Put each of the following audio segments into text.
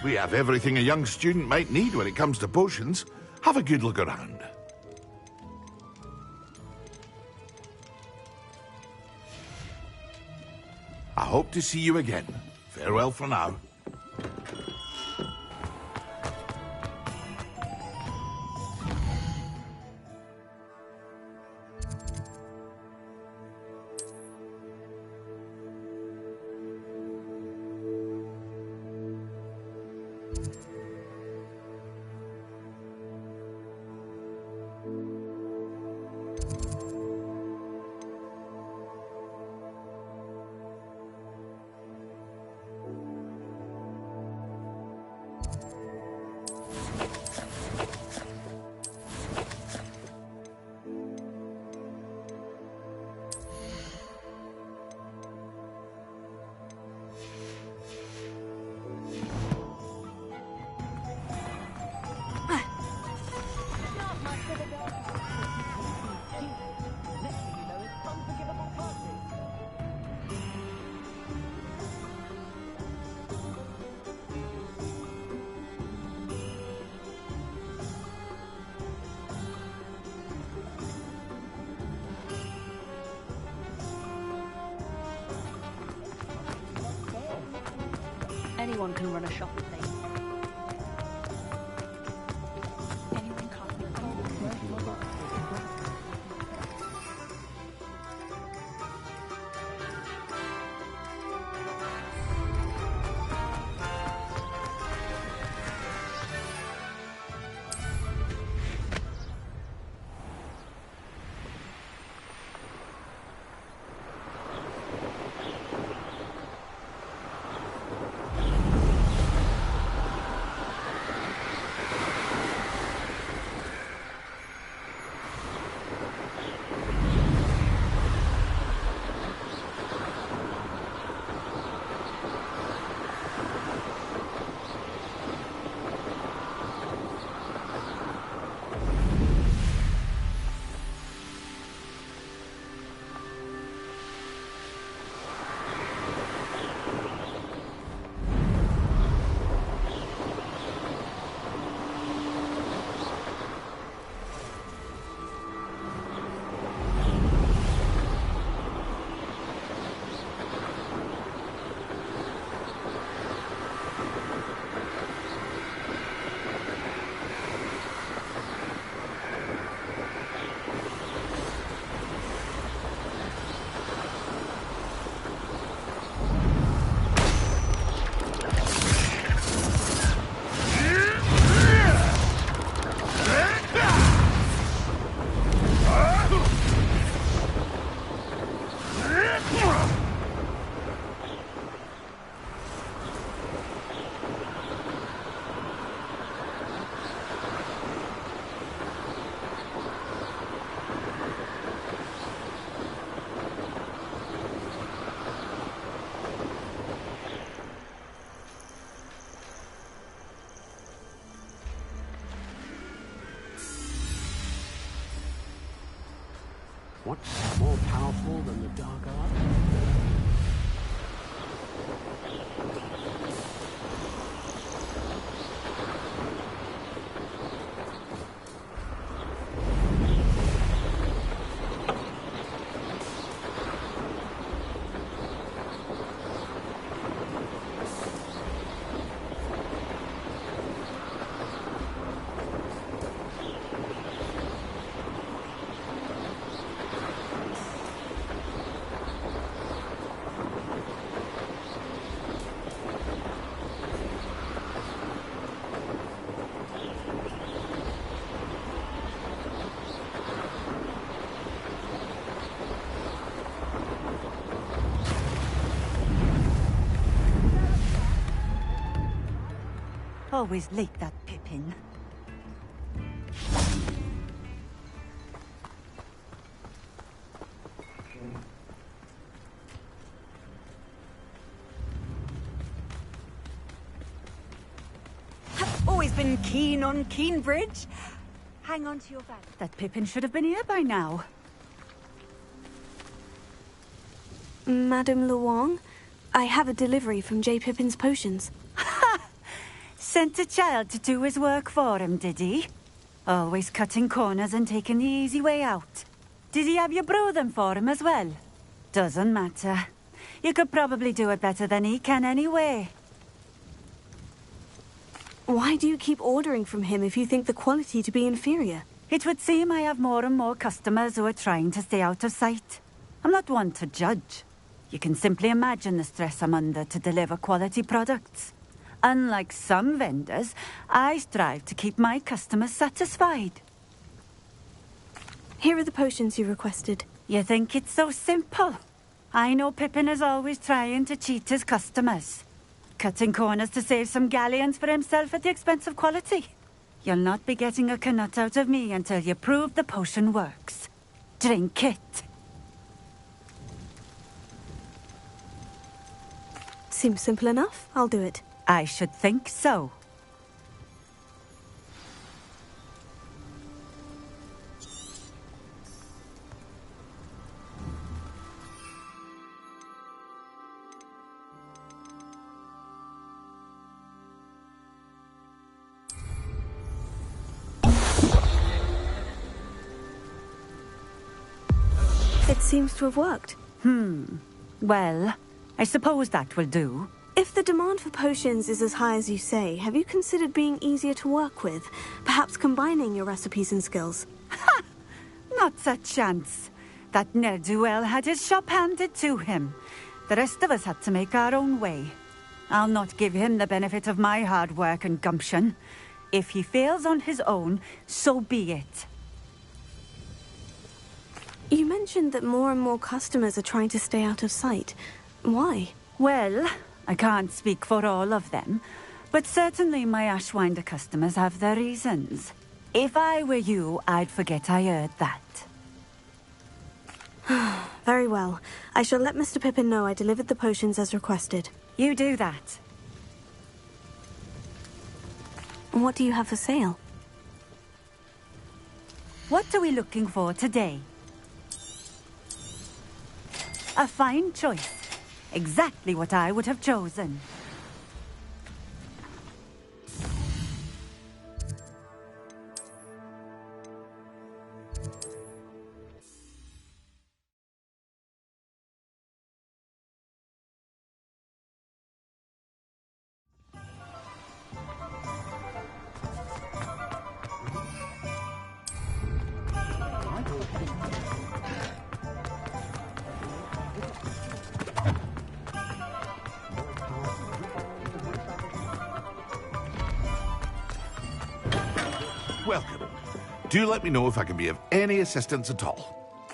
We have everything a young student might need when it comes to potions. Have a good look around. I hope to see you again. Farewell for now. Anyone can run a shop at things. Anyone can't. What's more powerful than the dark art? Always late, that Pippin. I've always been keen on Keenbridge. Hang on to your value. That Pippin should have been here by now. Madame Luong, I have a delivery from J. Pippin's Potions. Sent a child to do his work for him, did he? Always cutting corners and taking the easy way out. Did he have you brew them for him as well? Doesn't matter. You could probably do it better than he can anyway. Why do you keep ordering from him if you think the quality to be inferior? It would seem I have more and more customers who are trying to stay out of sight. I'm not one to judge. You can simply imagine the stress I'm under to deliver quality products. Unlike some vendors, I strive to keep my customers satisfied. Here are the potions you requested. You think it's so simple? I know Pippin is always trying to cheat his customers. Cutting corners to save some galleons for himself at the expense of quality. You'll not be getting a canut out of me until you prove the potion works. Drink it. Seems simple enough. I'll do it. I should think so. It seems to have worked. Well, I suppose that will do. If the demand for potions is as high as you say, have you considered being easier to work with? Perhaps combining your recipes and skills? Ha! Not a chance. That ne'er-do-well had his shop handed to him. The rest of us had to make our own way. I'll not give him the benefit of my hard work and gumption. If he fails on his own, so be it. You mentioned that more and more customers are trying to stay out of sight. Why? Well, I can't speak for all of them, but certainly my Ashwinder customers have their reasons. If I were you, I'd forget I heard that. Very well. I shall let Mr. Pippin know I delivered the potions as requested. You do that. What do you have for sale? What are we looking for today? A fine choice. Exactly what I would have chosen. Welcome. Do let me know if I can be of any assistance at all.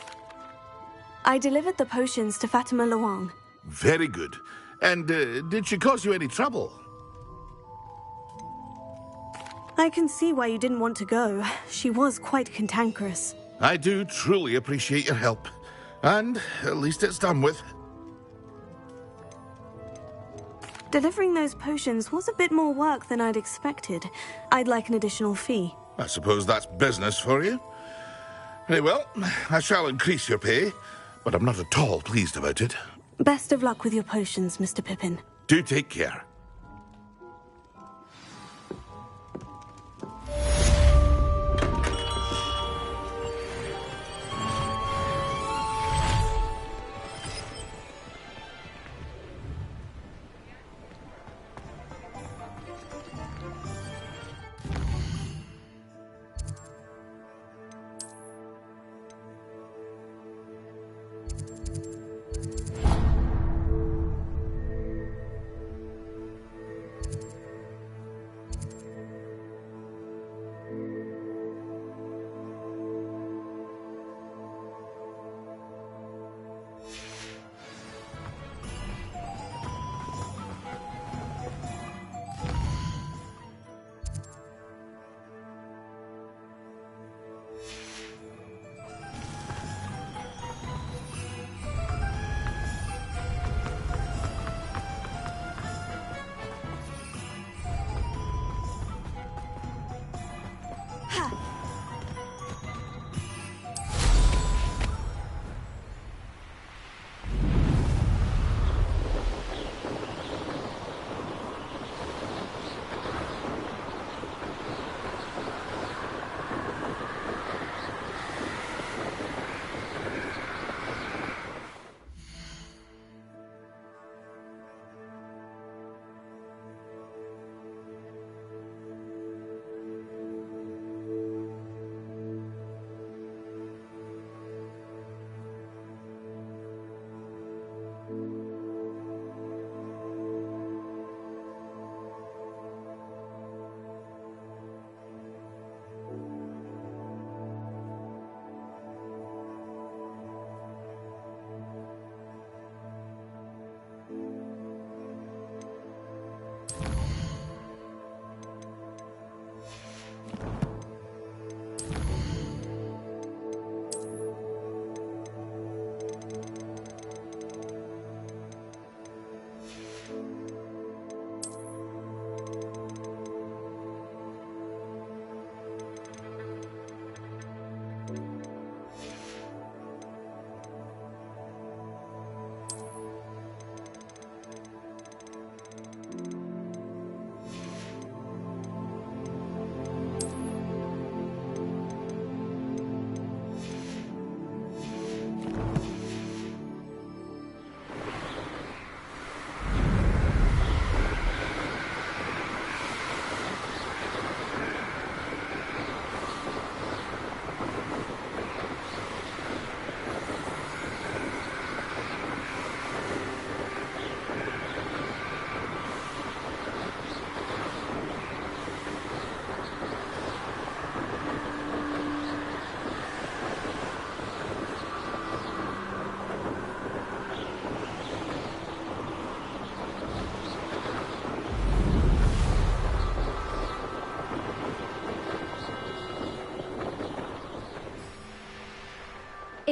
I delivered the potions to Fatima Luang. Very good. And did she cause you any trouble? I can see why you didn't want to go. She was quite cantankerous. I do truly appreciate your help. And at least it's done with. Delivering those potions was a bit more work than I'd expected. I'd like an additional fee. I suppose that's business for you. Very well, I shall increase your pay, but I'm not at all pleased about it. Best of luck with your potions, Mr. Pippin. Do take care.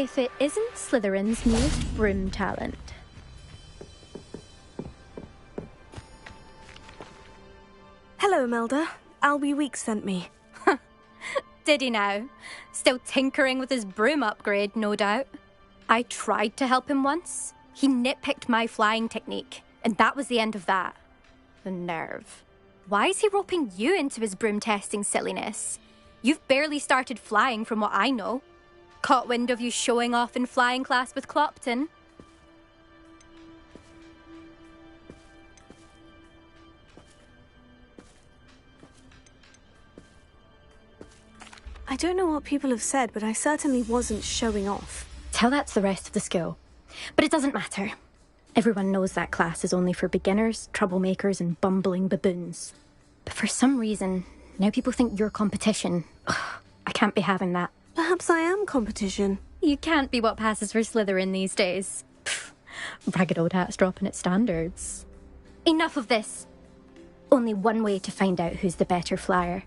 if it isn't Slytherin's newest broom talent. Hello, Melda. Albie Weeks sent me. Did he now? Still tinkering with his broom upgrade, no doubt. I tried to help him once. He nitpicked my flying technique, and that was the end of that. The nerve. Why is he roping you into his broom testing silliness? You've barely started flying from what I know. Caught wind of you showing off in flying class with Clopton. I don't know what people have said, but I certainly wasn't showing off. Tell that to the rest of the school. But it doesn't matter. Everyone knows that class is only for beginners, troublemakers, and bumbling baboons. But for some reason, now people think you're competition. Ugh, I can't be having that. Perhaps I am competition. You can't be what passes for Slytherin these days. Pfft, ragged old hat's dropping its standards. Enough of this. Only one way to find out who's the better flyer.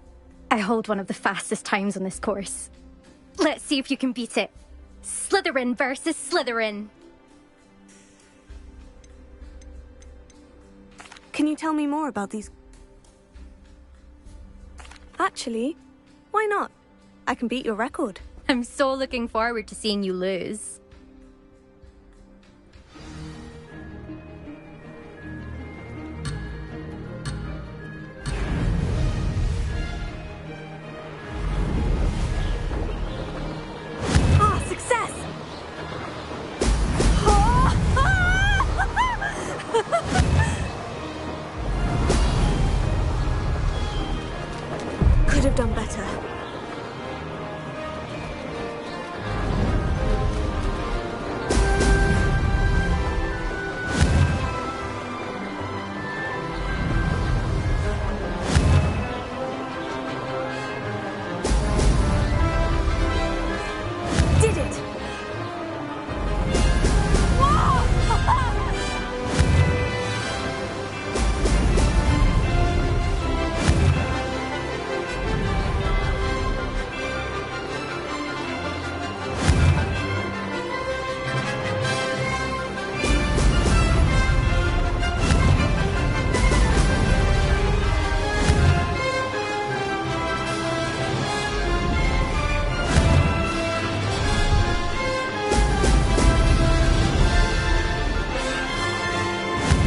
I hold one of the fastest times on this course. Let's see if you can beat it. Slytherin versus Slytherin. Can you tell me more about these? Actually, why not? I can beat your record. I'm so looking forward to seeing you lose. Ah, success! Could have done better. Did it!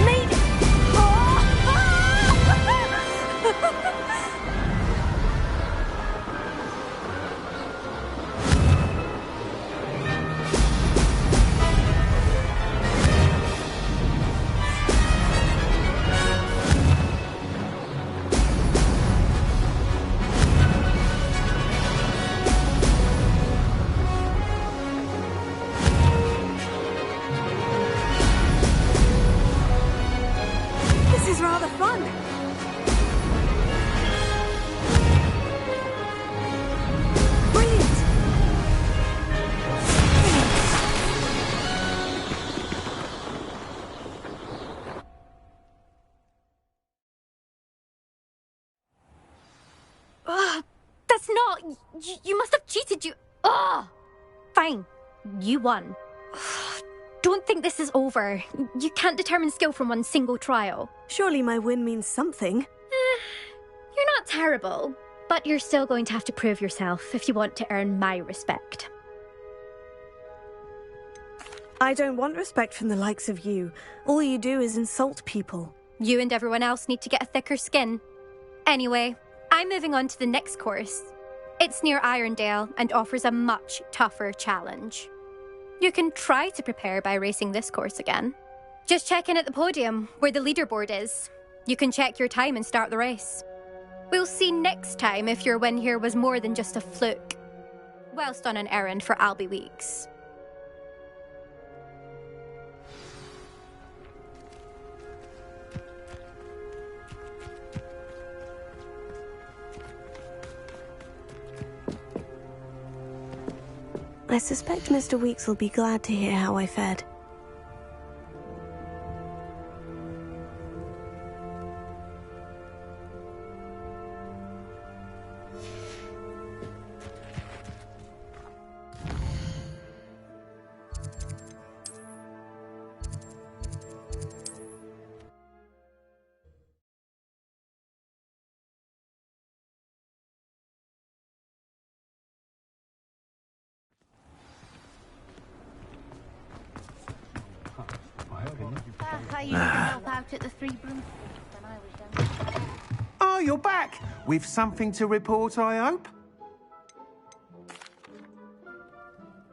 Made it! This is rather fun. Brilliant. Ugh, that's not... You must have cheated, you... Ugh! Fine. You won. Ugh, don't think this is over. You can't determine skill from one single trial. Surely my win means something. You're not terrible, but you're still going to have to prove yourself if you want to earn my respect. I don't want respect from the likes of you. All you do is insult people. You and everyone else need to get a thicker skin. Anyway, I'm moving on to the next course. It's near Irondale and offers a much tougher challenge. You can try to prepare by racing this course again. Just check in at the podium, where the leaderboard is. You can check your time and start the race. We'll see next time if your win here was more than just a fluke. Whilst on an errand for Albie Weeks. I suspect Mr. Weeks will be glad to hear how I fared. I used to help out at the Three Broom when I was young. Oh, you're back! With something to report, I hope?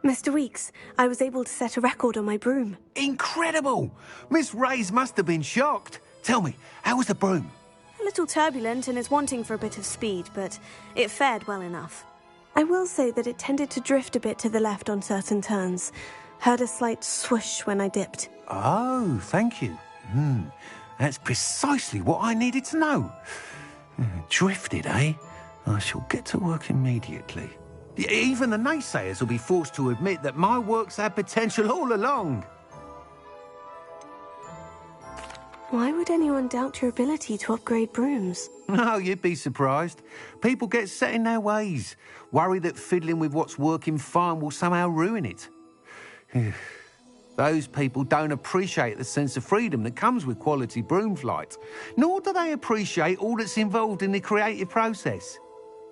Mr. Weeks, I was able to set a record on my broom. Incredible! Miss Reyes must have been shocked. Tell me, how was the broom? A little turbulent and is wanting for a bit of speed, but it fared well enough. I will say that it tended to drift a bit to the left on certain turns. Heard a slight swoosh when I dipped. Oh, thank you. That's precisely what I needed to know. Drifted, eh? I shall get to work immediately. Even the naysayers will be forced to admit that my work's had potential all along. Why would anyone doubt your ability to upgrade brooms? No, you'd be surprised. People get set in their ways, worry that fiddling with what's working fine will somehow ruin it. Those people don't appreciate the sense of freedom that comes with quality broom flight, nor do they appreciate all that's involved in the creative process.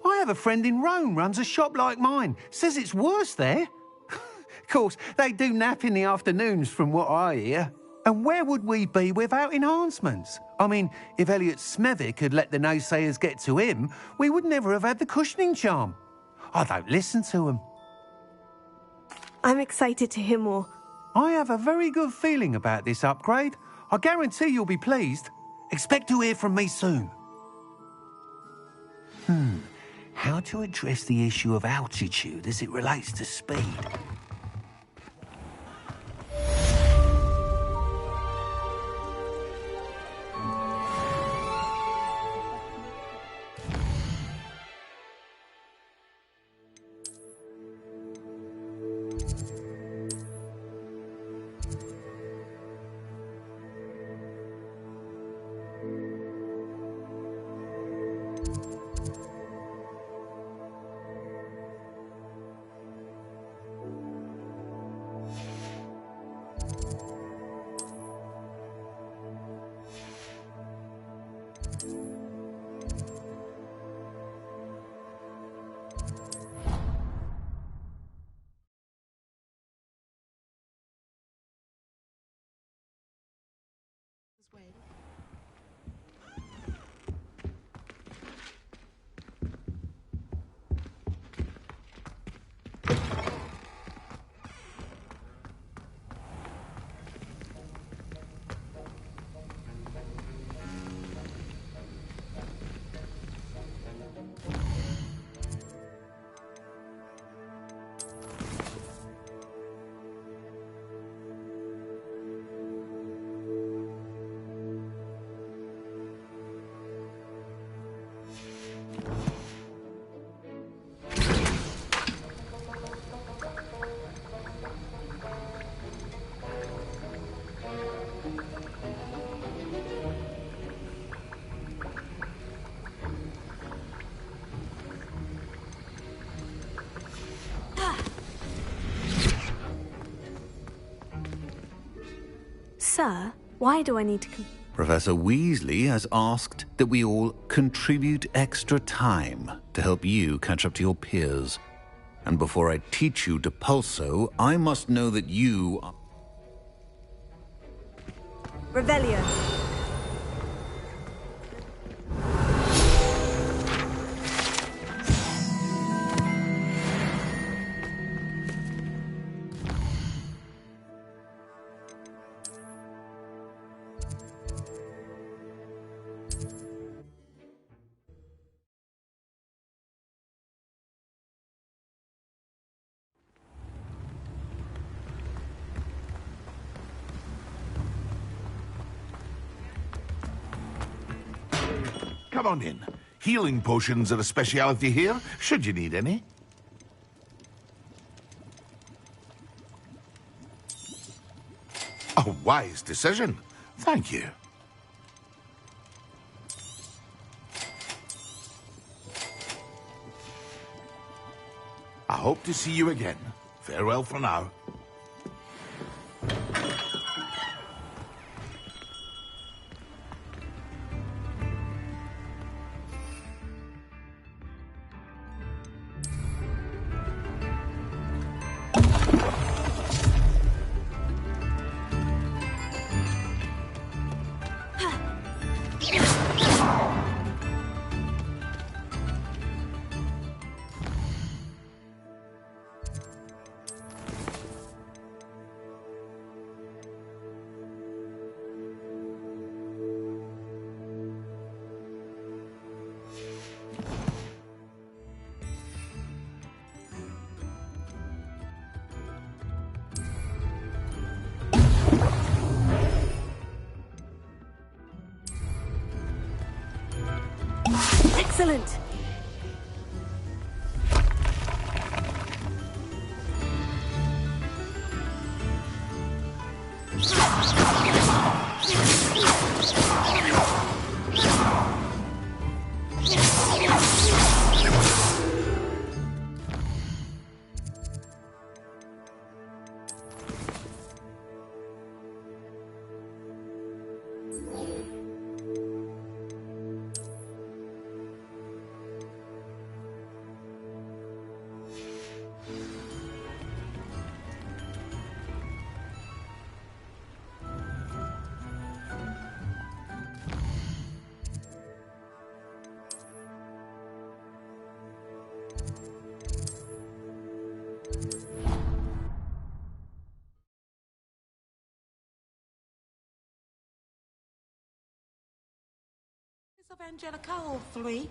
I have a friend in Rome runs a shop like mine, says it's worse there. Of course, they do nap in the afternoons from what I hear. And where would we be without enhancements? I mean, if Elliot Smethwick had let the naysayers get to him, we would never have had the cushioning charm. I don't listen to them. I'm excited to hear more. I have a very good feeling about this upgrade. I guarantee you'll be pleased. Expect to hear from me soon. How to address the issue of altitude as it relates to speed? Sir, why do I need to... Professor Weasley has asked that we all contribute extra time to help you catch up to your peers. And before I teach you Depulso, I must know that you are... Revelio. Come on in. Healing potions are a speciality here, should you need any. A wise decision. Thank you. I hope to see you again. Farewell for now. Excellent! Of Angelica, all three.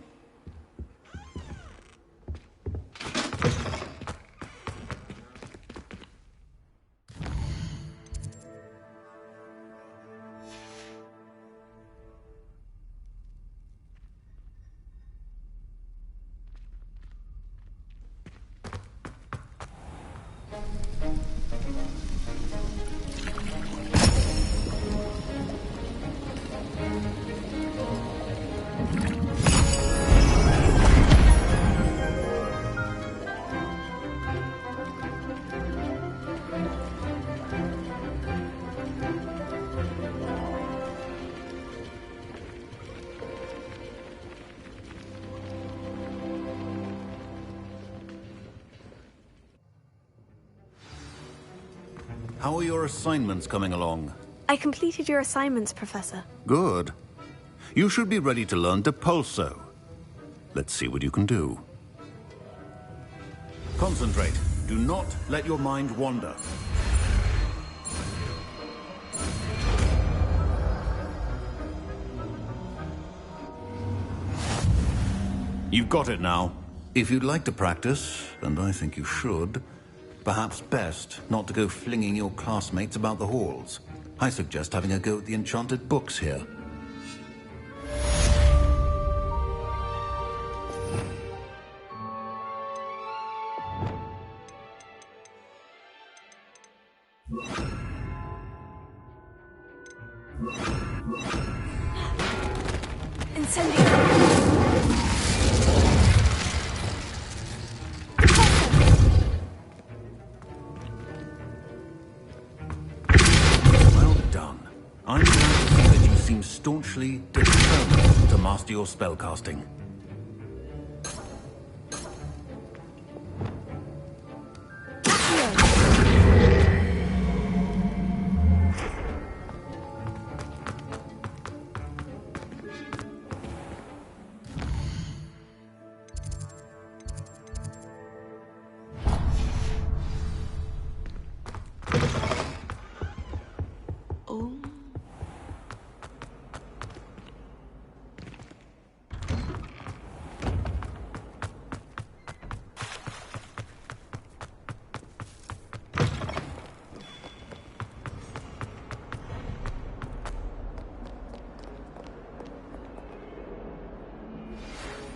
How are your assignments coming along? I completed your assignments, Professor. Good. You should be ready to learn Depulso. Let's see what you can do. Concentrate. Do not let your mind wander. You've got it now. If you'd like to practice, and I think you should, perhaps best not to go flinging your classmates about the halls. I suggest having a go at the enchanted books here. Staunchly determined to master your spellcasting.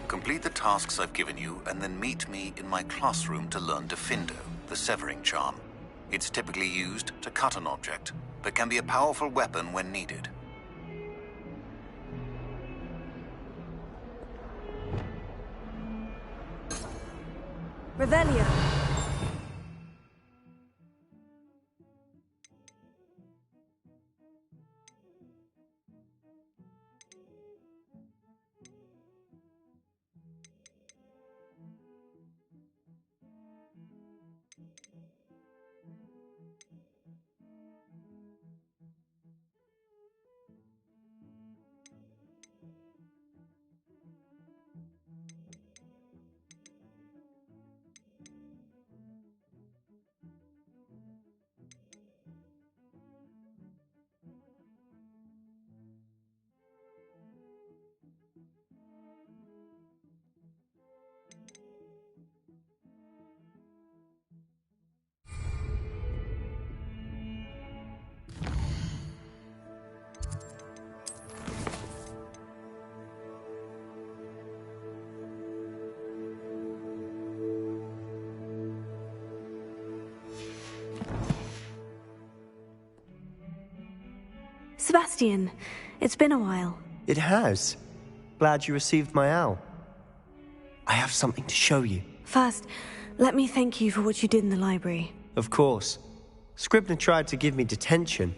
Complete the tasks I've given you, and then meet me in my classroom to learn Defindo, the severing charm. It's typically used to cut an object, but can be a powerful weapon when needed. Revelio. Sebastian, it's been a while. It has. Glad you received my owl. I have something to show you. First, let me thank you for what you did in the library. Of course. Scribner tried to give me detention,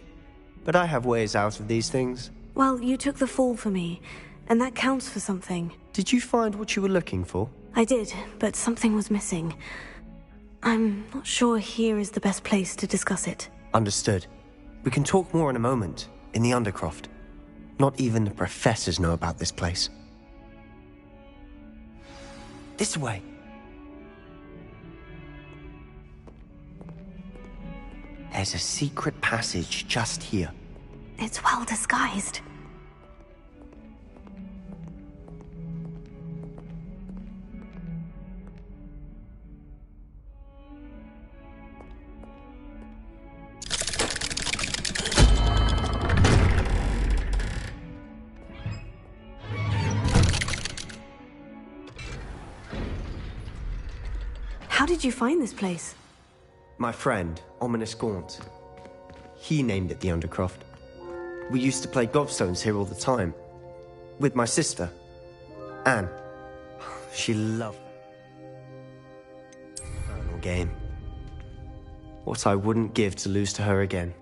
but I have ways out of these things. Well, you took the fall for me, and that counts for something. Did you find what you were looking for? I did, but something was missing. I'm not sure here is the best place to discuss it. Understood. We can talk more in a moment, in the Undercroft. Not even the professors know about this place. This way. There's a secret passage just here. It's well disguised. How did you find this place? My friend, Ominous Gaunt. He named it the Undercroft. We used to play gobstones here all the time. With my sister, Anne. She loved that infernal game. What I wouldn't give to lose to her again.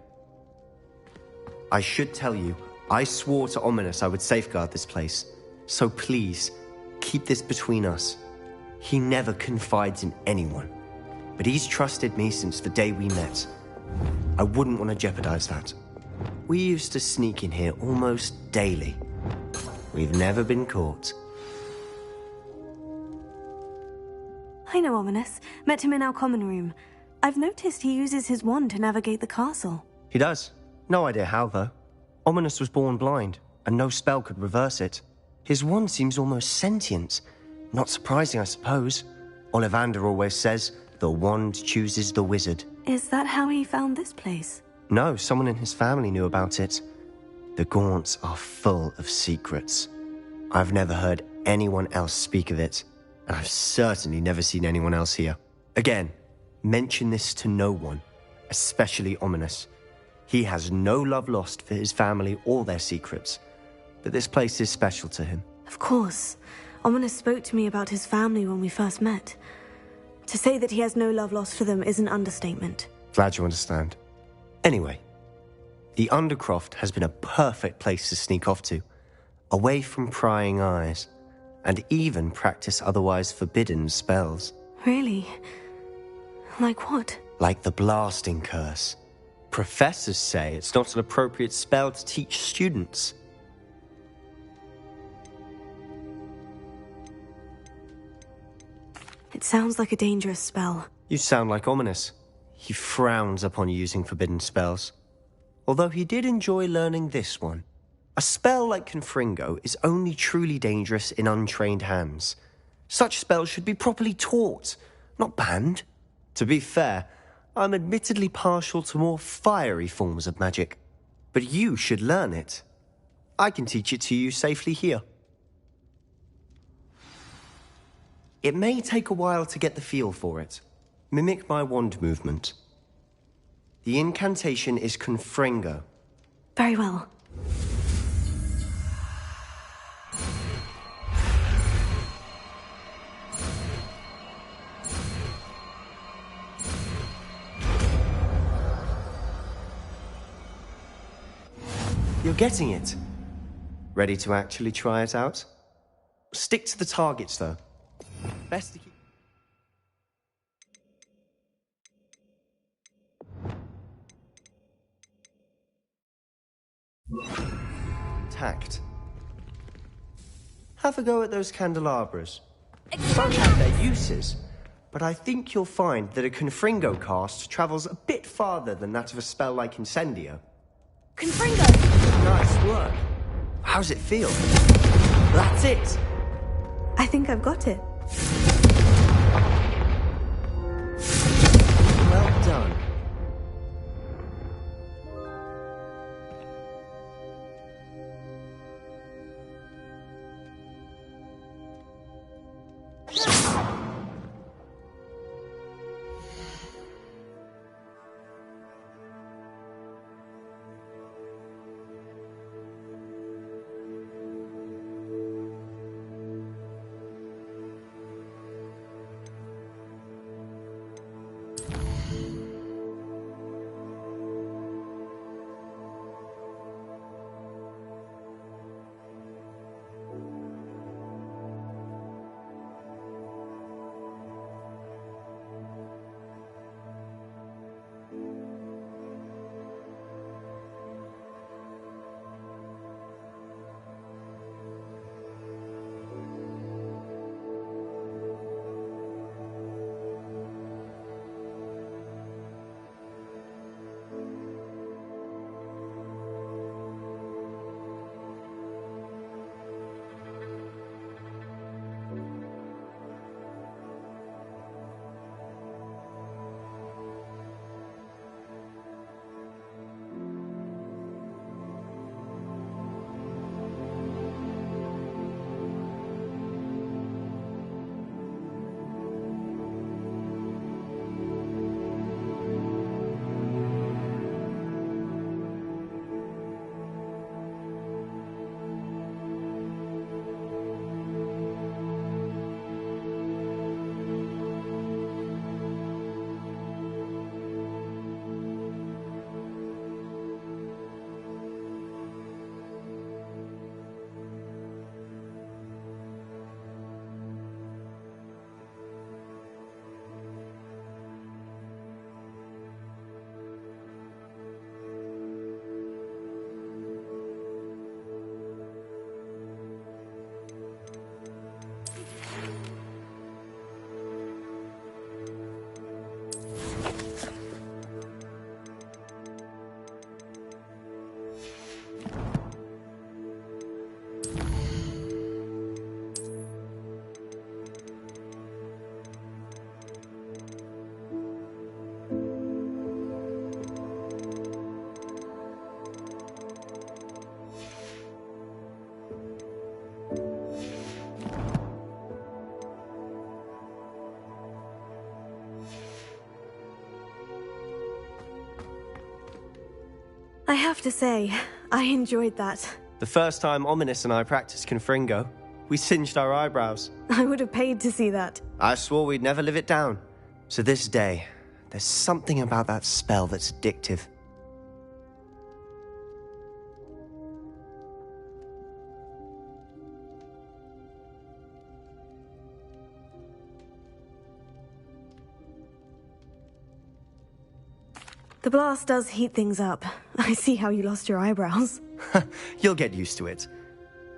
I should tell you, I swore to Ominous I would safeguard this place. So please, keep this between us. He never confides in anyone, but he's trusted me since the day we met. I wouldn't want to jeopardize that. We used to sneak in here almost daily. We've never been caught. I know Ominous. Met him in our common room. I've noticed he uses his wand to navigate the castle. He does. No idea how, though. Ominous was born blind, and no spell could reverse it. His wand seems almost sentient. Not surprising, I suppose. Ollivander always says, the wand chooses the wizard. Is that how he found this place? No, someone in his family knew about it. The Gaunts are full of secrets. I've never heard anyone else speak of it, and I've certainly never seen anyone else here. Again, mention this to no one, especially Ominous. He has no love lost for his family or their secrets, but this place is special to him. Of course. Ominous spoke to me about his family when we first met. To say that he has no love lost for them is an understatement. Glad you understand. Anyway, the Undercroft has been a perfect place to sneak off to, away from prying eyes, and even practice otherwise forbidden spells. Really? Like what? Like the blasting curse. Professors say it's not an appropriate spell to teach students. It sounds like a dangerous spell. You sound like Ominous. He frowns upon using forbidden spells. Although he did enjoy learning this one. A spell like Confringo is only truly dangerous in untrained hands. Such spells should be properly taught, not banned. To be fair, I'm admittedly partial to more fiery forms of magic. But you should learn it. I can teach it to you safely here. It may take a while to get the feel for it. Mimic my wand movement. The incantation is Confringo. Very well. You're getting it. Ready to actually try it out? Stick to the targets, though. Best to keep... Tact. Have a go at those candelabras. Both have their uses, but I think you'll find that a Confringo cast travels a bit farther than that of a spell like Incendio. Confringo! Nice work. How's it feel? That's it! I think I've got it. Well done. have to say, I enjoyed that. The first time Ominous and I practiced Confringo, we singed our eyebrows. I would have paid to see that. I swore we'd never live it down. So this day, there's something about that spell that's addictive. The blast does heat things up. I see how you lost your eyebrows. You'll get used to it.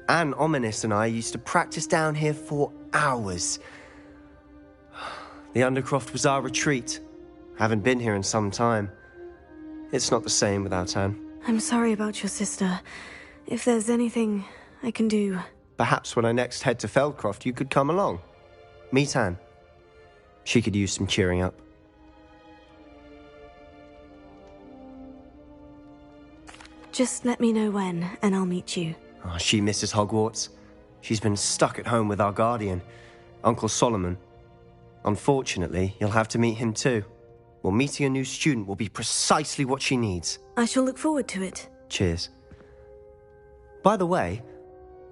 Anne, Ominous and I used to practice down here for hours. The Undercroft was our retreat. Haven't been here in some time. It's not the same without Anne. I'm sorry about your sister. If there's anything I can do... Perhaps when I next head to Feldcroft, you could come along. Meet Anne. She could use some cheering up. Just let me know when, and I'll meet you. Oh, she misses Hogwarts. She's been stuck at home with our guardian, Uncle Solomon. Unfortunately, you'll have to meet him too. Well, meeting a new student will be precisely what she needs. I shall look forward to it. Cheers. By the way,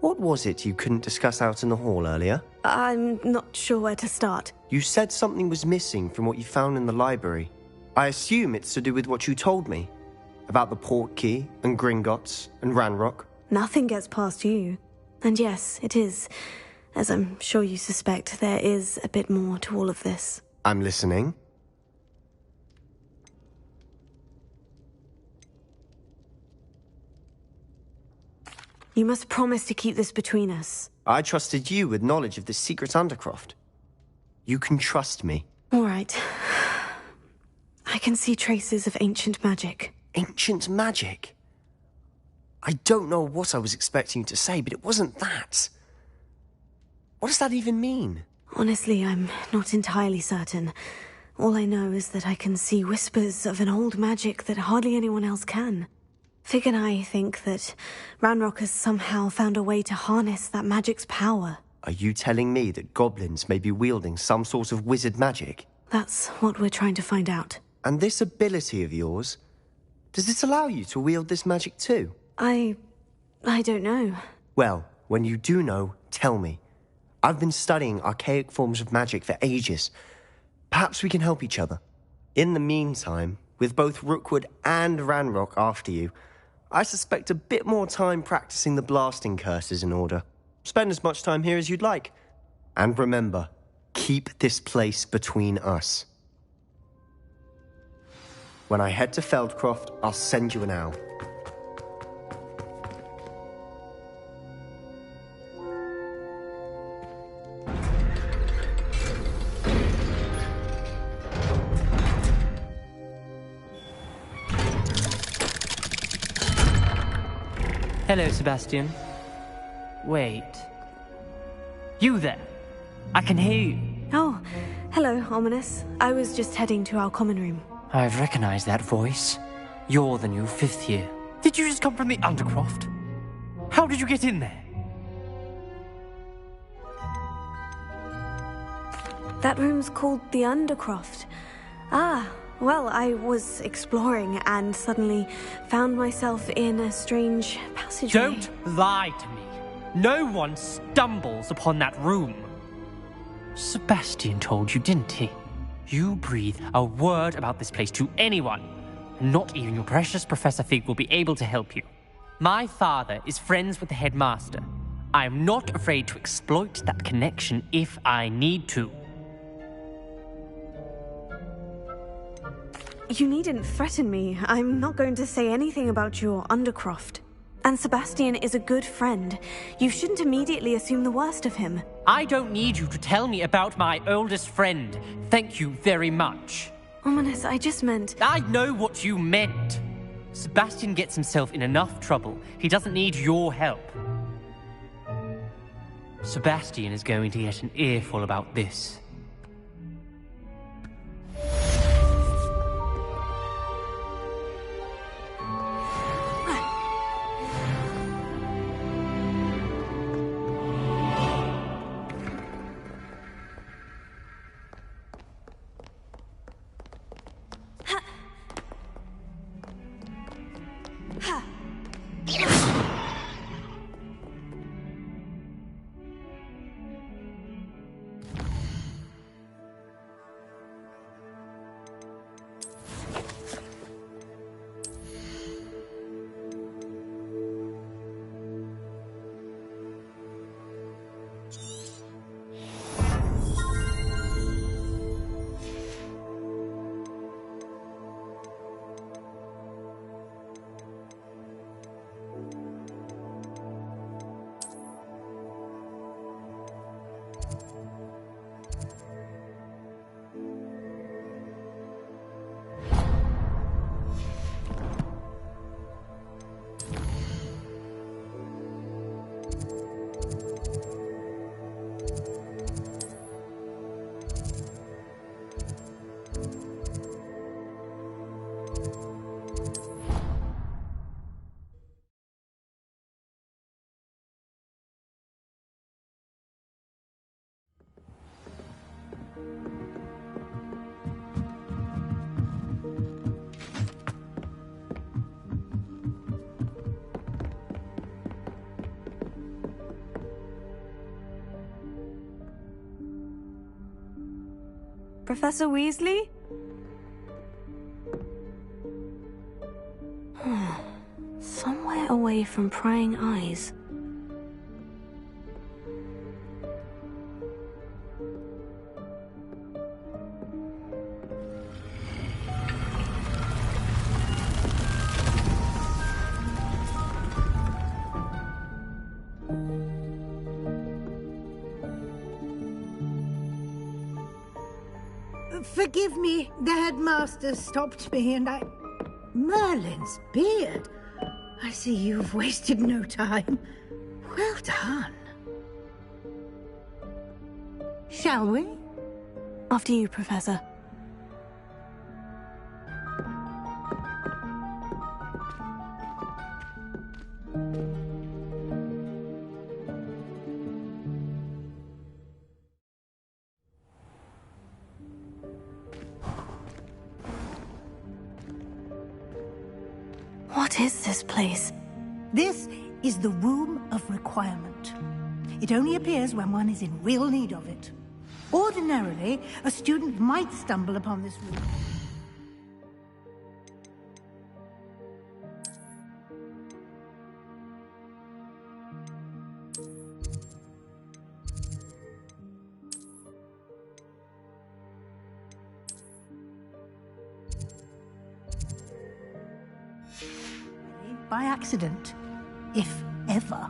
what was it you couldn't discuss out in the hall earlier? I'm not sure where to start. You said something was missing from what you found in the library. I assume it's to do with what you told me. About the Portkey, and Gringotts, and Ranrock. Nothing gets past you. And yes, it is. As I'm sure you suspect, there is a bit more to all of this. I'm listening. You must promise to keep this between us. I trusted you with knowledge of the secret Undercroft. You can trust me. All right. I can see traces of ancient magic. Ancient magic? I don't know what I was expecting you to say, but it wasn't that. What does that even mean? Honestly, I'm not entirely certain. All I know is that I can see whispers of an old magic that hardly anyone else can. Fig and I think that Ranrock has somehow found a way to harness that magic's power. Are you telling me that goblins may be wielding some sort of wizard magic? That's what we're trying to find out. And this ability of yours, does it allow you to wield this magic too? I don't know. Well, when you do know, tell me. I've been studying archaic forms of magic for ages. Perhaps we can help each other. In the meantime, with both Rookwood and Ranrock after you, I suspect a bit more time practicing the blasting curse is in order. Spend as much time here as you'd like. And remember, keep this place between us. When I head to Feldcroft, I'll send you an owl. Hello, Sebastian. Wait. You there? I can hear you. Oh, hello, Ominous. I was just heading to our common room. I've recognized that voice. You're the new 5th year. Did you just come from the Undercroft? How did you get in there? That room's called the Undercroft. Ah, well, I was exploring and suddenly found myself in a strange passageway. Don't lie to me. No one stumbles upon that room. Sebastian told you, didn't he? You breathe a word about this place to anyone. Not even your precious Professor Fig will be able to help you. My father is friends with the headmaster. I am not afraid to exploit that connection if I need to. You needn't threaten me. I'm not going to say anything about your Undercroft. And Sebastian is a good friend. You shouldn't immediately assume the worst of him. I don't need you to tell me about my oldest friend. Thank you very much. Ominous, I just meant... I know what you meant. Sebastian gets himself in enough trouble. He doesn't need your help. Sebastian is going to get an earful about this. Professor Weasley? Somewhere away from prying eyes. Forgive me, the headmaster stopped me and I... Merlin's beard. I see you've wasted no time. Well done. Shall we? After you, Professor. What is this place? This is the Room of Requirement. It only appears when one is in real need of it. Ordinarily, a student might stumble upon this room. By accident, if ever.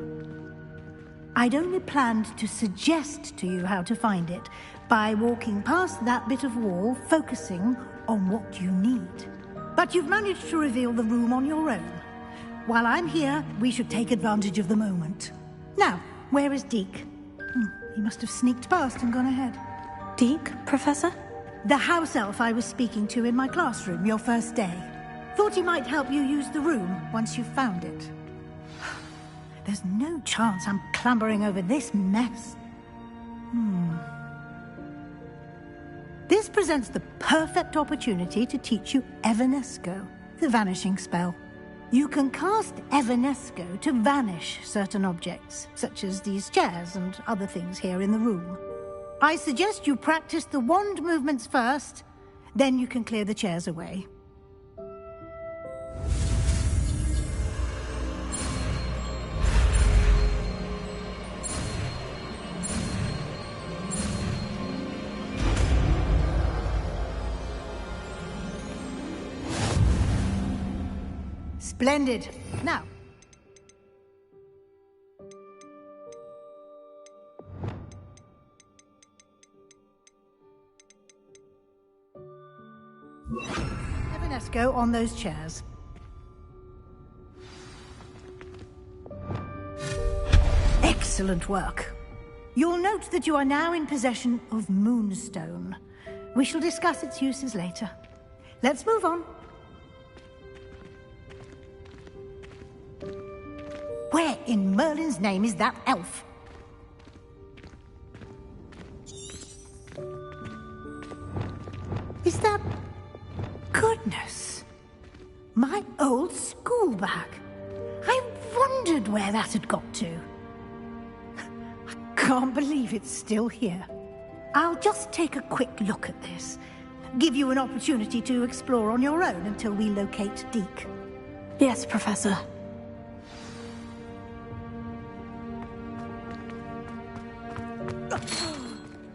I'd only planned to suggest to you how to find it by walking past that bit of wall, focusing on what you need. But you've managed to reveal the room on your own. While I'm here, we should take advantage of the moment. Now, where is Deke? He must have sneaked past and gone ahead. Deke, Professor? The house elf I was speaking to in my classroom your first day. Thought he might help you use the room once you've found it. There's no chance I'm clambering over this mess. This presents the perfect opportunity to teach you Evanesco, the vanishing spell. You can cast Evanesco to vanish certain objects, such as these chairs and other things here in the room. I suggest you practice the wand movements first, then you can clear the chairs away. Splendid. Now. Evanesco on those chairs. Excellent work. You'll note that you are now in possession of Moonstone. We shall discuss its uses later. Let's move on. Where in Merlin's name is that elf? Is that... Goodness! My old school bag. I wondered where that had got to. I can't believe it's still here. I'll just take a quick look at this. Give you an opportunity to explore on your own until we locate Deke. Yes, Professor.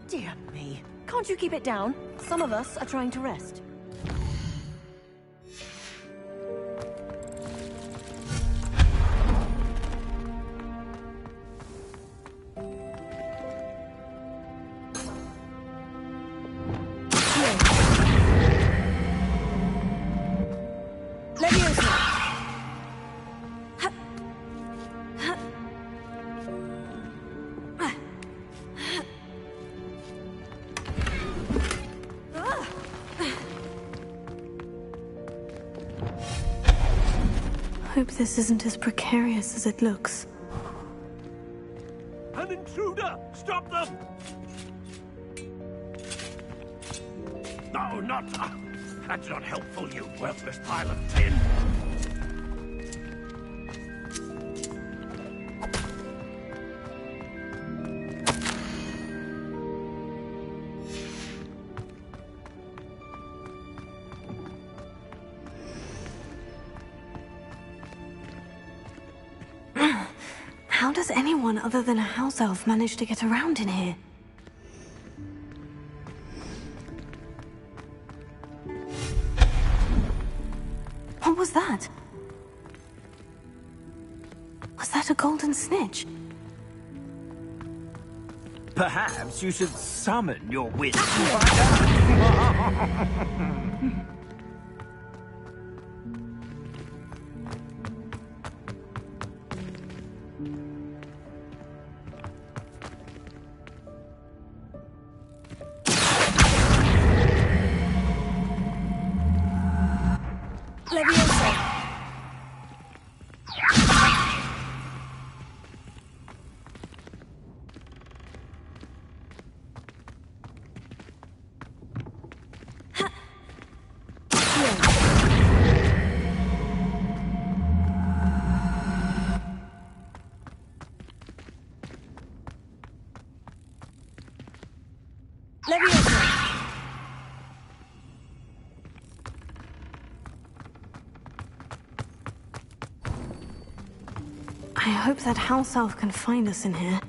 Dear me. Can't you keep it down? Some of us are trying to rest. Hope this isn't as precarious as it looks. An intruder! Stop them! No, not... that's not helpful, you worthless pile of tin! How does anyone other than a house elf manage to get around in here? What was that? Was that a golden snitch? Perhaps you should summon your wits to find out. I hope that house elf can find us in here.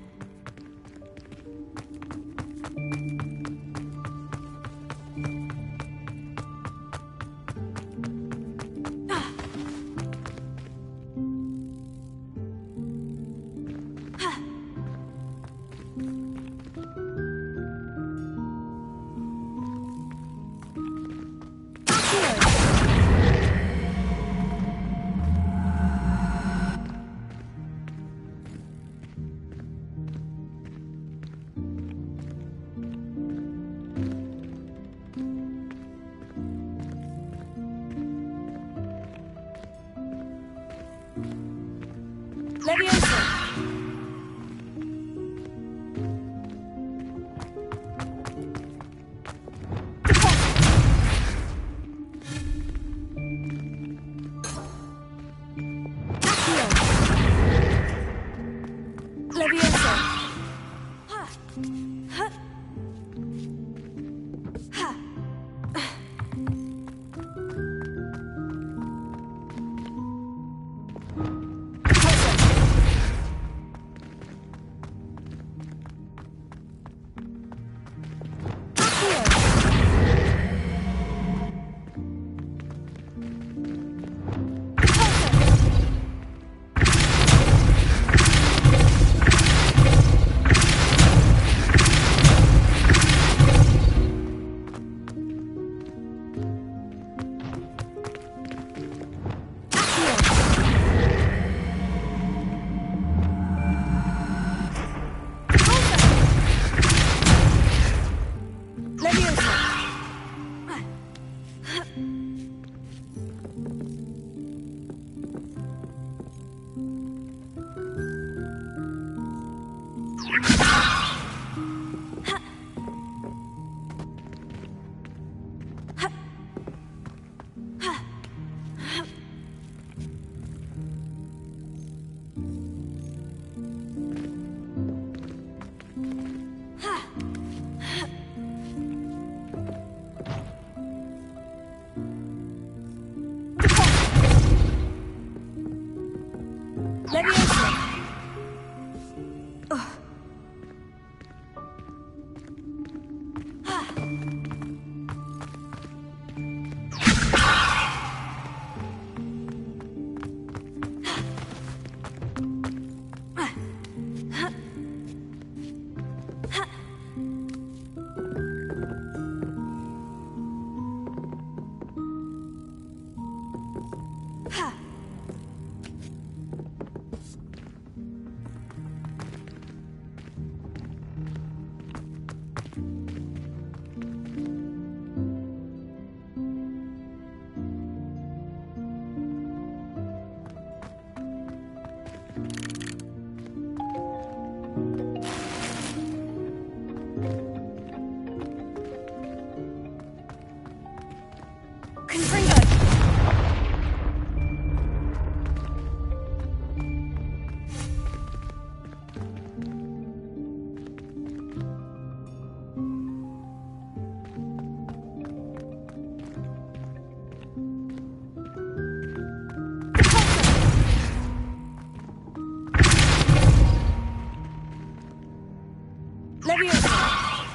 Leviosa!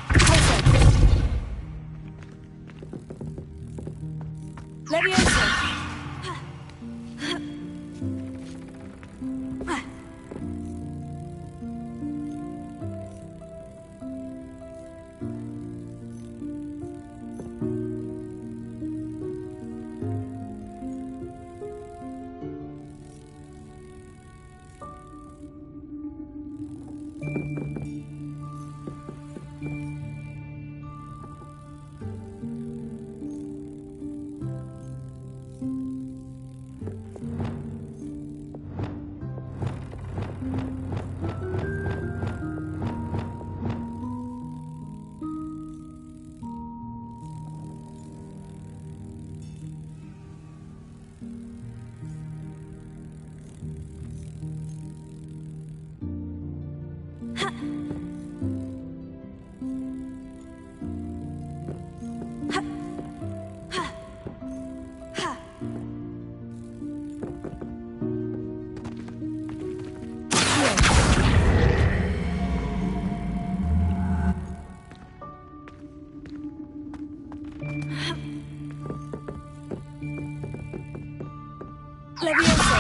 Pulso! Leviosa! Leviosa!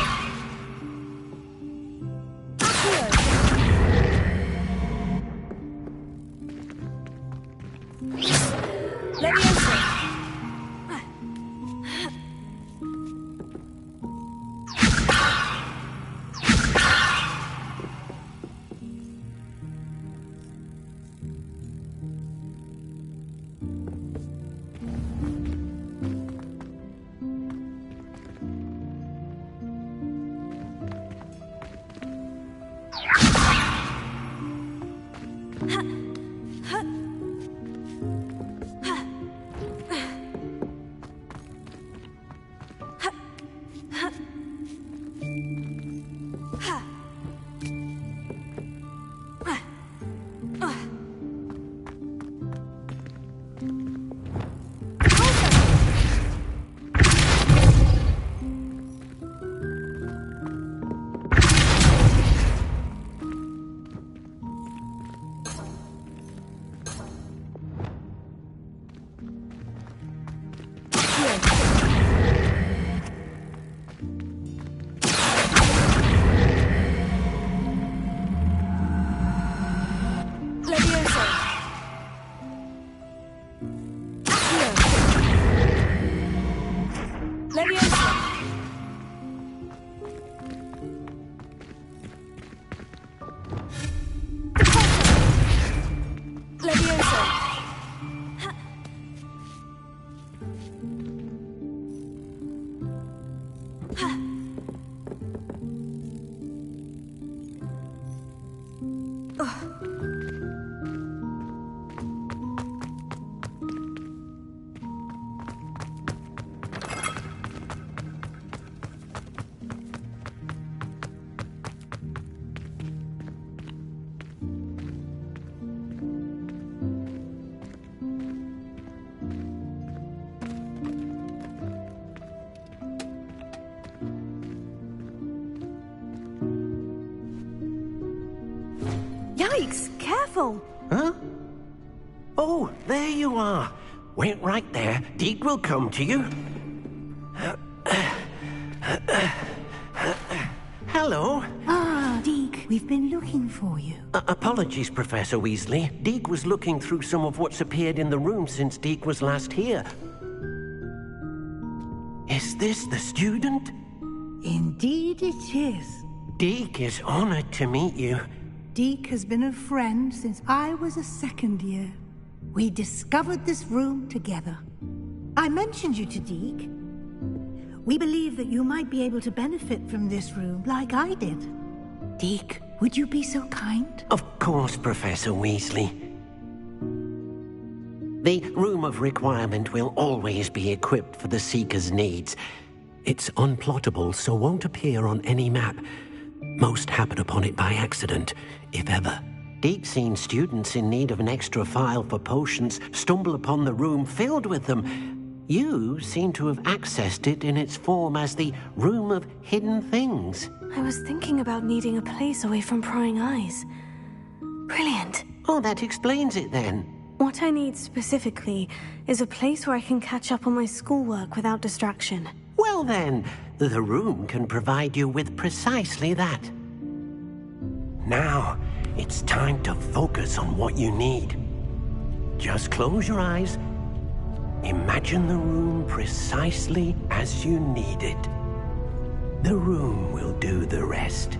Yikes! Careful! Huh? Oh, there you are. Wait right there. Deke will come to you. Hello. Ah, Deke, we've been looking for you. Apologies, Professor Weasley. Deke was looking through some of what's appeared in the room since Deke was last here. Is this the student? Indeed it is. Deke is honored to meet you. Deke has been a friend since I was a second year. We discovered this room together. I mentioned you to Deke. We believe that you might be able to benefit from this room like I did. Deke, would you be so kind? Of course, Professor Weasley. The Room of Requirement will always be equipped for the Seeker's needs. It's unplottable, so won't appear on any map. Most happen upon it by accident, if ever. Deke's seen students in need of an extra file for potions stumble upon the room filled with them. You seem to have accessed it in its form as the Room of Hidden Things. I was thinking about needing a place away from prying eyes. Brilliant. Oh, that explains it then. What I need specifically is a place where I can catch up on my schoolwork without distraction. Well then, the room can provide you with precisely that. Now, it's time to focus on what you need. Just close your eyes. Imagine the room precisely as you need it. The room will do the rest.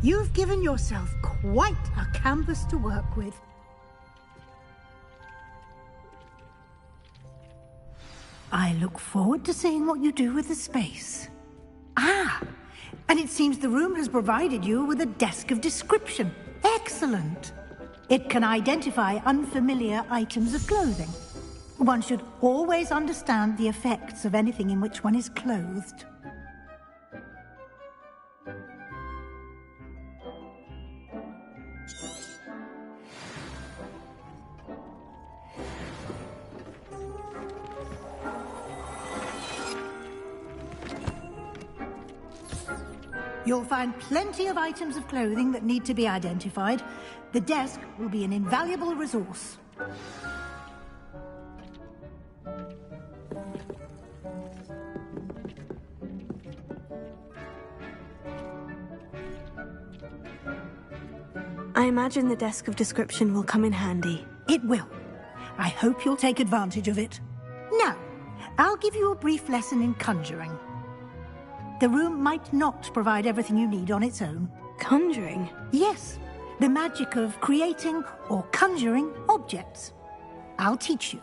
You've given yourself quite a canvas to work with. I look forward to seeing what you do with the space. Ah, and it seems the room has provided you with a desk of description. Excellent. It can identify unfamiliar items of clothing. One should always understand the effects of anything in which one is clothed. You'll find plenty of items of clothing that need to be identified. The desk will be an invaluable resource. I imagine the desk of description will come in handy. It will. I hope you'll take advantage of it. Now, I'll give you a brief lesson in conjuring. The room might not provide everything you need on its own. Conjuring? Yes, the magic of creating or conjuring objects. I'll teach you.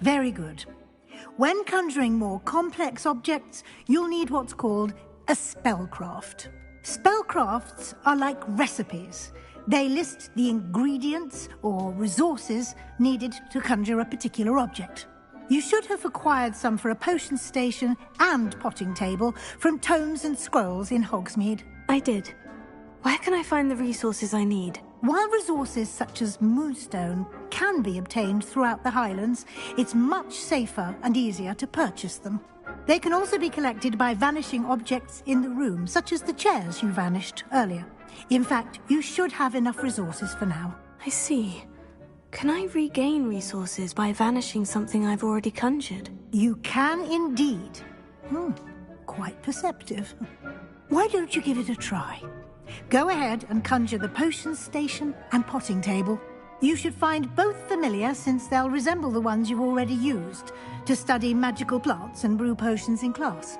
Very good. When conjuring more complex objects, you'll need what's called a spellcraft. Spellcrafts are like recipes. They list the ingredients or resources needed to conjure a particular object. You should have acquired some for a potion station and potting table from tomes and scrolls in Hogsmeade. I did. Where can I find the resources I need? While resources such as moonstone can be obtained throughout the Highlands, it's much safer and easier to purchase them. They can also be collected by vanishing objects in the room, such as the chairs you vanished earlier. In fact, you should have enough resources for now. I see. Can I regain resources by vanishing something I've already conjured? You can indeed. Quite perceptive. Why don't you give it a try? Go ahead and conjure the potion station and potting table. You should find both familiar, since they'll resemble the ones you've already used to study magical plants and brew potions in class.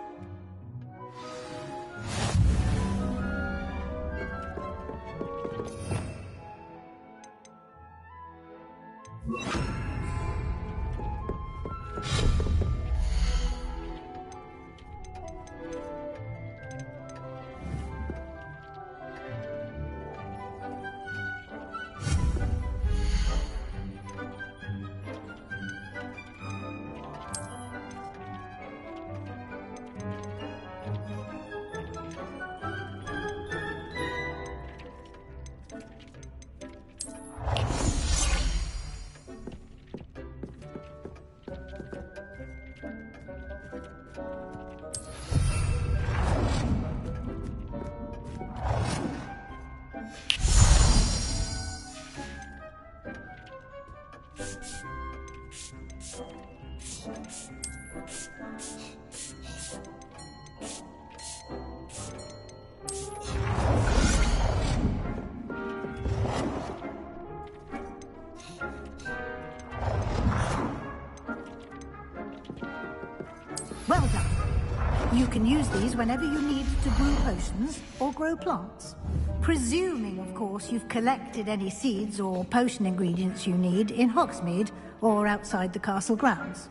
You can use these whenever you need to brew potions or grow plants. Presuming, of course, you've collected any seeds or potion ingredients you need in Hogsmeade or outside the castle grounds.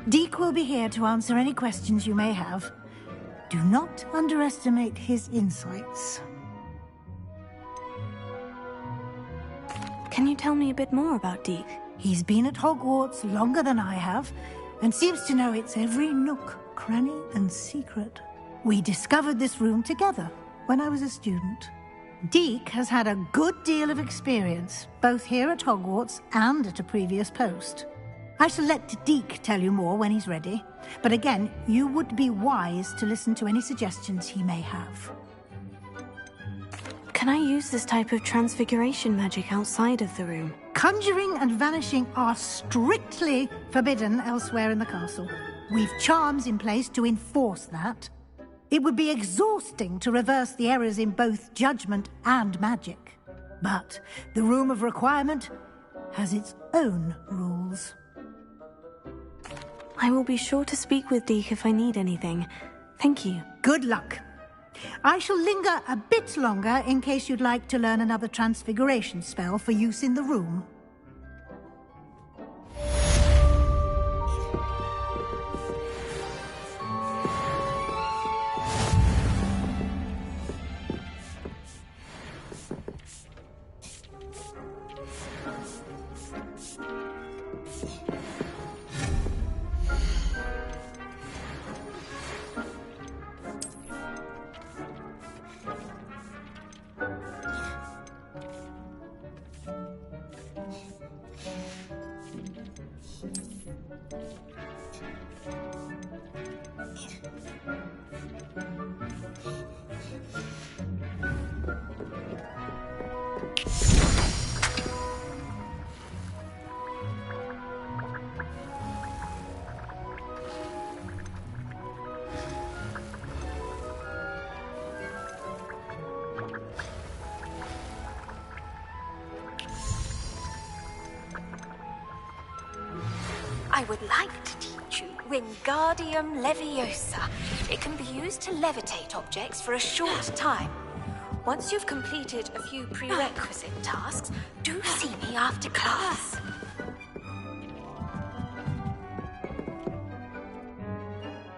Deek will be here to answer any questions you may have. Do not underestimate his insights. Can you tell me a bit more about Deek? He's been at Hogwarts longer than I have, and seems to know its every nook, cranny, and secret. We discovered this room together when I was a student. Deek has had a good deal of experience, both here at Hogwarts and at a previous post. I shall let Deek tell you more when he's ready, but again, you would be wise to listen to any suggestions he may have. Can I use this type of transfiguration magic outside of the room? Conjuring and vanishing are strictly forbidden elsewhere in the castle. We've charms in place to enforce that. It would be exhausting to reverse the errors in both judgment and magic. But the Room of Requirement has its own rules. I will be sure to speak with Deek if I need anything. Thank you. Good luck. I shall linger a bit longer in case you'd like to learn another transfiguration spell for use in the room. I would like to teach you Wingardium Leviosa. It can be used to levitate objects for a short time. Once you've completed a few prerequisite tasks, do see me after class.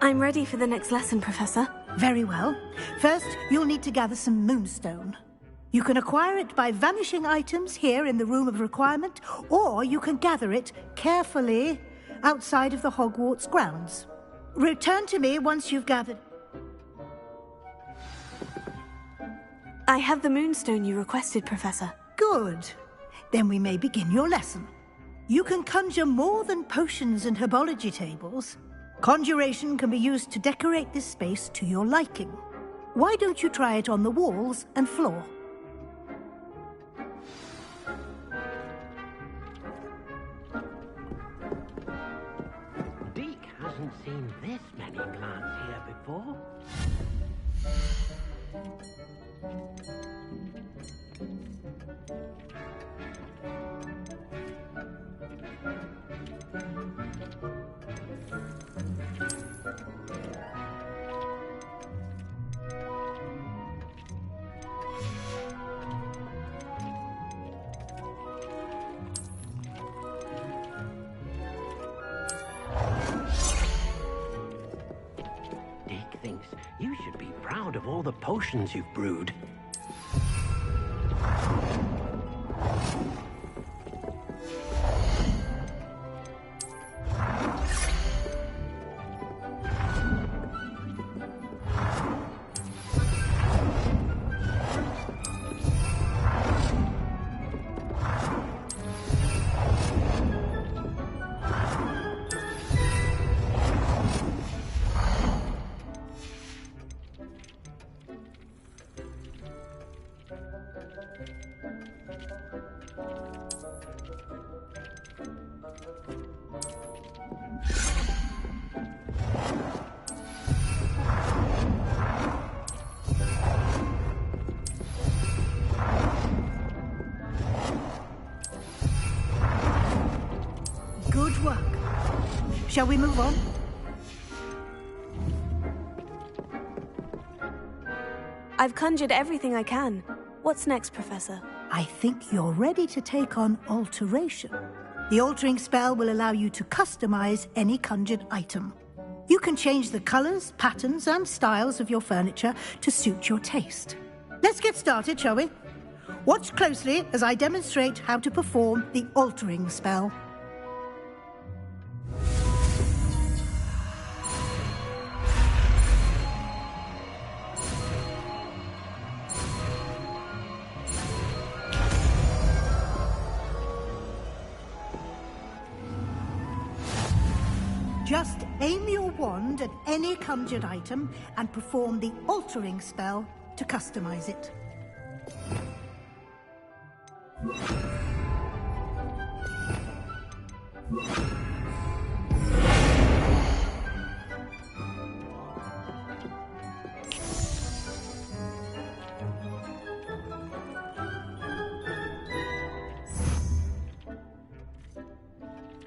I'm ready for the next lesson, Professor. Very well. First, you'll need to gather some moonstone. You can acquire it by vanishing items here in the Room of Requirement, or you can gather it carefully outside of the Hogwarts grounds. Return to me once you've gathered... I have the moonstone you requested, Professor. Good. Then we may begin your lesson. You can conjure more than potions and herbology tables. Conjuration can be used to decorate this space to your liking. Why don't you try it on the walls and floor? Deek hasn't seen this many plants here before. Deek thinks you should be proud of all the potions you've brewed. Good work. Shall we move on? I've conjured everything I can. What's next, Professor? I think you're ready to take on alteration. The altering spell will allow you to customize any conjured item. You can change the colors, patterns, and styles of your furniture to suit your taste. Let's get started, shall we? Watch closely as I demonstrate how to perform the altering spell. Just aim your wand at any conjured item and perform the altering spell to customize it.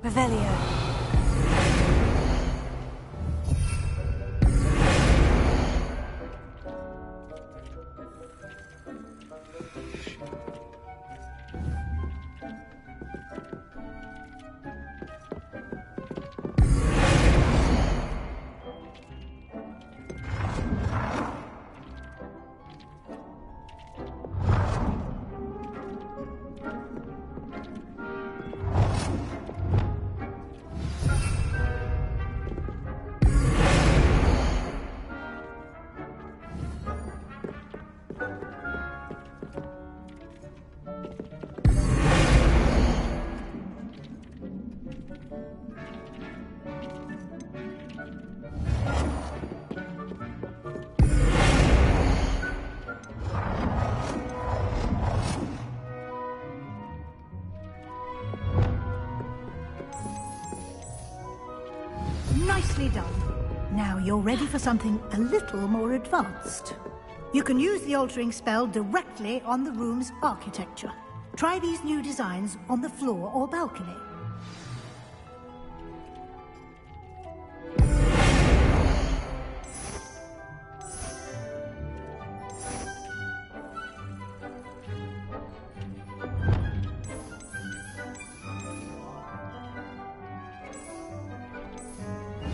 Revelio. Nicely done. Now you're ready for something a little more advanced. You can use the altering spell directly on the room's architecture. Try these new designs on the floor or balcony.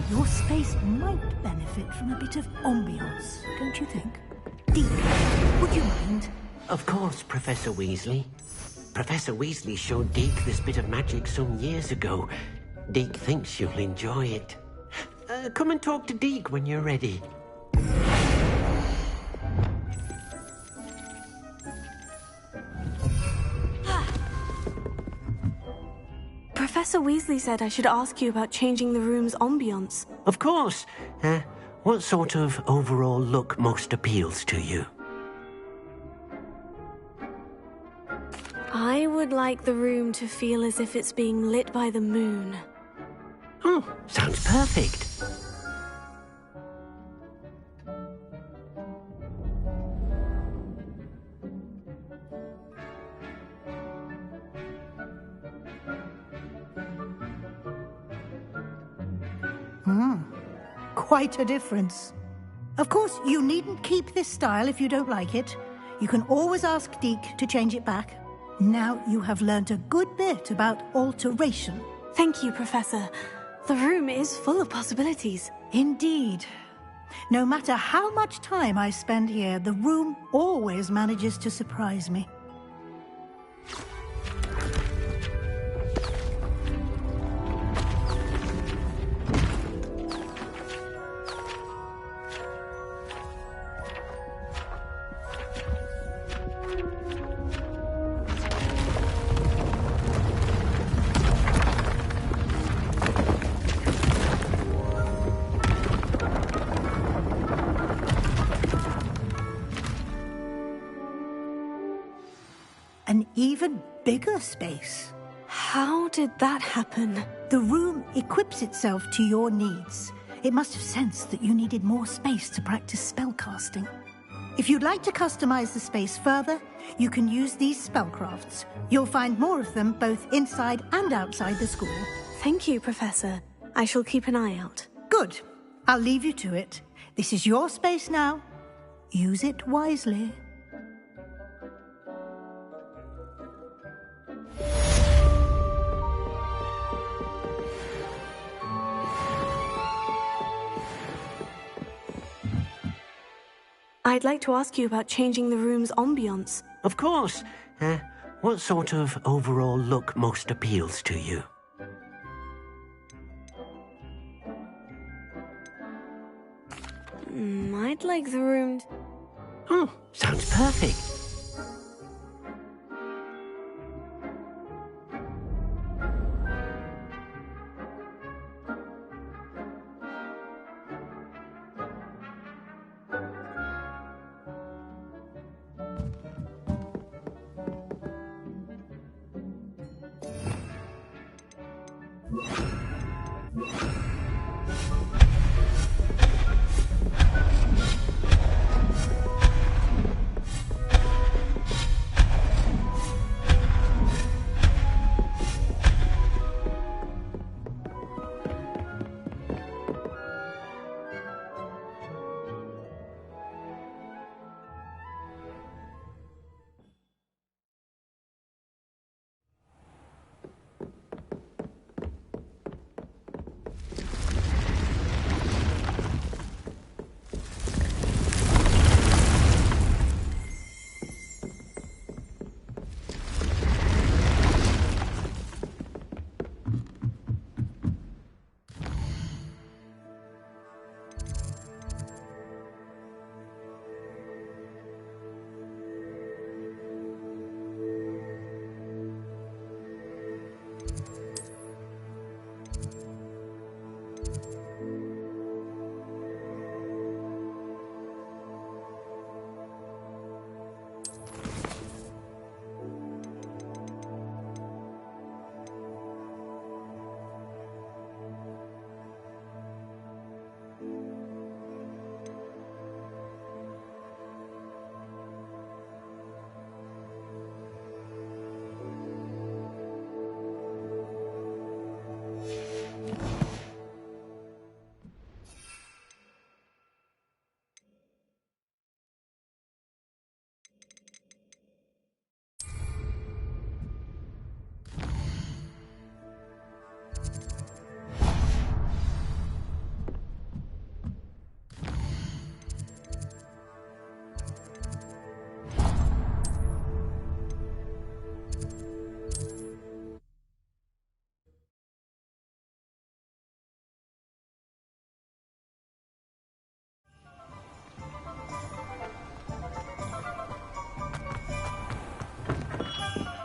Your space might benefit from a bit of ambiance, don't you think? Deek, would you mind? Of course, Professor Weasley. Professor Weasley showed Deke this bit of magic some years ago. Deke thinks you'll enjoy it. Come and talk to Deke when you're ready. Professor Weasley said I should ask you about changing the room's ambiance. Of course. What sort of overall look most appeals to you? I would like the room to feel as if it's being lit by the moon. Oh, sounds perfect. Quite a difference. Of course, you needn't keep this style if you don't like it. You can always ask Deke to change it back. Now you have learnt a good bit about alteration. Thank you, Professor. The room is full of possibilities. Indeed. No matter how much time I spend here, the room always manages to surprise me. An even bigger space. How did that happen? The room equips itself to your needs. It must have sensed that you needed more space to practice spellcasting. If you'd like to customize the space further, you can use these spellcrafts. You'll find more of them both inside and outside the school. Thank you, Professor. I shall keep an eye out. Good. I'll leave you to it. This is your space now. Use it wisely. I'd like to ask you about changing the room's ambiance. Of course. What sort of overall look most appeals to you? I'd like the room... Oh, sounds perfect.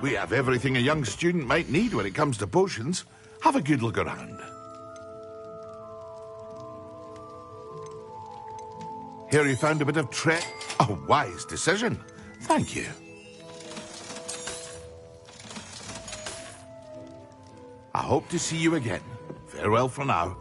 We have everything a young student might need when it comes to potions. Have a good look around. Here you found a bit of a wise decision. Thank you. I hope to see you again. Farewell for now.